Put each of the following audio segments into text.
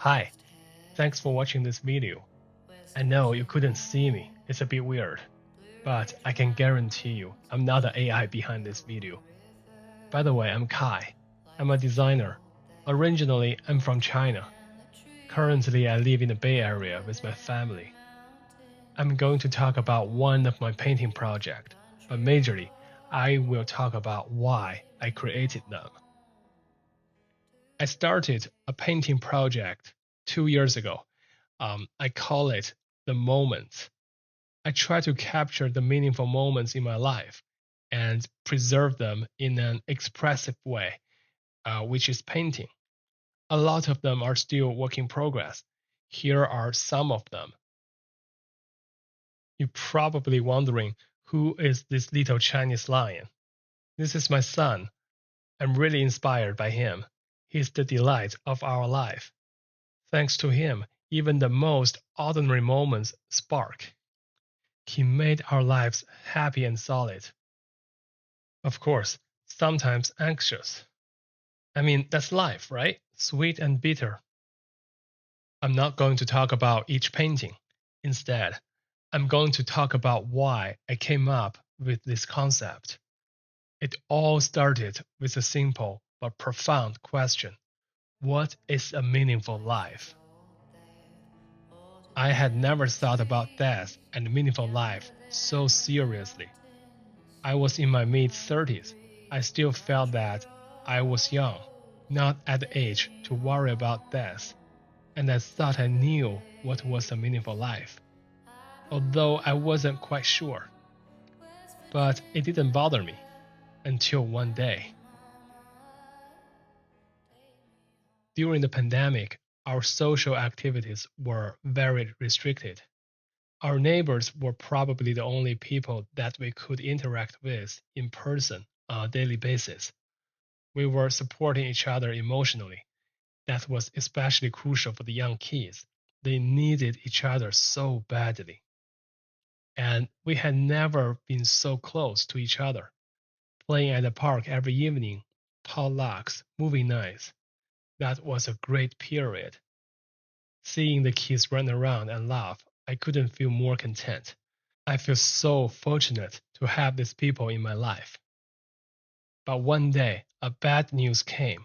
Hi, thanks for watching this video. I know you couldn't see me, it's a bit weird, but I can guarantee you I'm not the AI behind this video. By the way, I'm Kai. I'm a designer. Originally, I'm from China. Currently, I live in the Bay Area with my family. I'm going to talk about one of my painting projects, but majorly, I will talk about why I created them. I started a painting project 2 years ago. I call it the moment. I try to capture the meaningful moments in my life and preserve them in an expressive way, which is painting. A lot of them are still work in progress. Here are some of them. You're probably wondering, who is this little Chinese lion? This is my son. I'm really inspired by him. He's the delight of our life. Thanks to him, even the most ordinary moments spark. He made our lives happy and solid. Of course, sometimes anxious. I mean, that's life, right? Sweet and bitter. I'm not going to talk about each painting. Instead, I'm going to talk about why I came up with this concept. It all started with a simple but profound question. What is a meaningful life? I had never thought about death and meaningful life so seriously. I was in my mid-30s. I still felt that I was young, not at the age to worry about death, and I thought I knew what was a meaningful life, although I wasn't quite sure. But it didn't bother me until one day. During the pandemic, our social activities were very restricted. Our neighbors were probably the only people that we could interact with in person on a daily basis. We were supporting each other emotionally. That was especially crucial for the young kids. They needed each other so badly. And we had never been so close to each other, playing at the park every evening, potlucks, movie nights. That was a great period. Seeing the kids run around and laugh, I couldn't feel more content. I feel so fortunate to have these people in my life. But one day, a bad news came.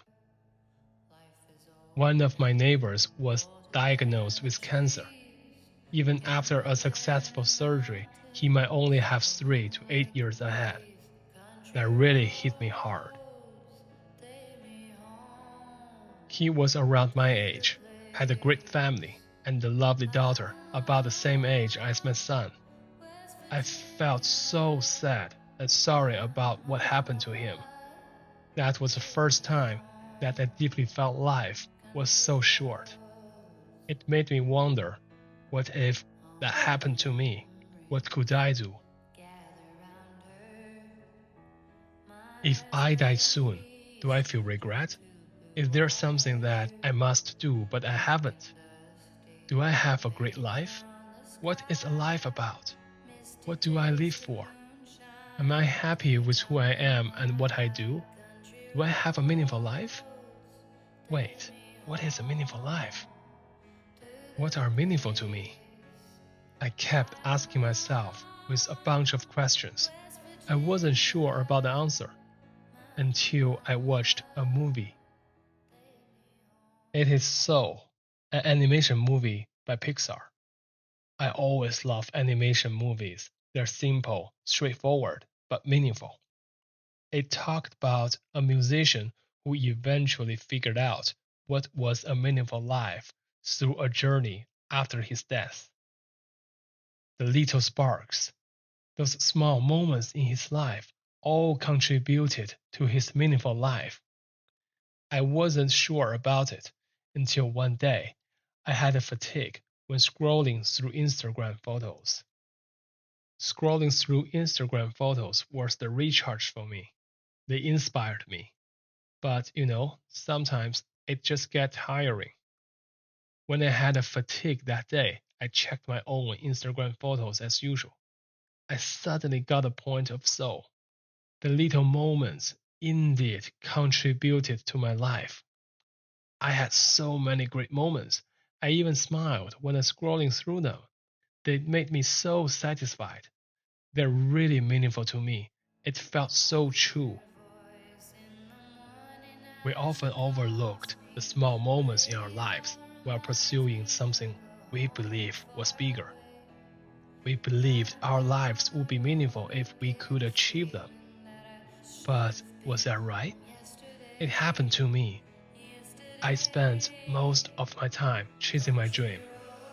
One of my neighbors was diagnosed with cancer. Even after a successful surgery, he might only have 3 to 8 years ahead. That really hit me hard. He was around my age, had a great family, and a lovely daughter about the same age as my son. I felt so sad and sorry about what happened to him. That was the first time that I deeply felt life was so short. It made me wonder, what if that happened to me? What could I do? If I die soon, do I feel regret? Is there something that I must do but I haven't? Do I have a great life? What is a life about? What do I live for? Am I happy with who I am and what I do? Do I have a meaningful life? Wait, what is a meaningful life? What are meaningful to me? I kept asking myself with a bunch of questions. I wasn't sure about the answer until I watched a movie. It is So, an animation movie by Pixar. I always love animation movies. They're simple, straightforward, but meaningful. It talked about a musician who eventually figured out what was a meaningful life through a journey after his death. The little sparks, those small moments in his life, all contributed to his meaningful life. I wasn't sure about it until one day I had a fatigue when scrolling through Instagram photos. Scrolling through Instagram photos was the recharge for me. They inspired me. But sometimes it just gets tiring. When I had a fatigue that day, I checked my own Instagram photos as usual. I suddenly got a point of soul. The little moments indeed contributed to my life. I had so many great moments. I even smiled when I was scrolling through them. They made me so satisfied. They're really meaningful to me. It felt so true. We often overlooked the small moments in our lives while pursuing something we believed was bigger. We believed our lives would be meaningful if we could achieve them. But was that right? It happened to me. I spent most of my time chasing my dream,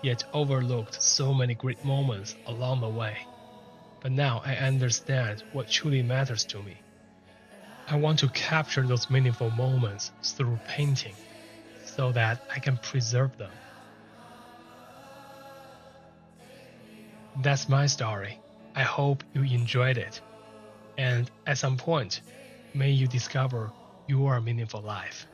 yet overlooked so many great moments along the way. But now I understand what truly matters to me. I want to capture those meaningful moments through painting so that I can preserve them. That's my story. I hope you enjoyed it. And at some point, may you discover your meaningful life.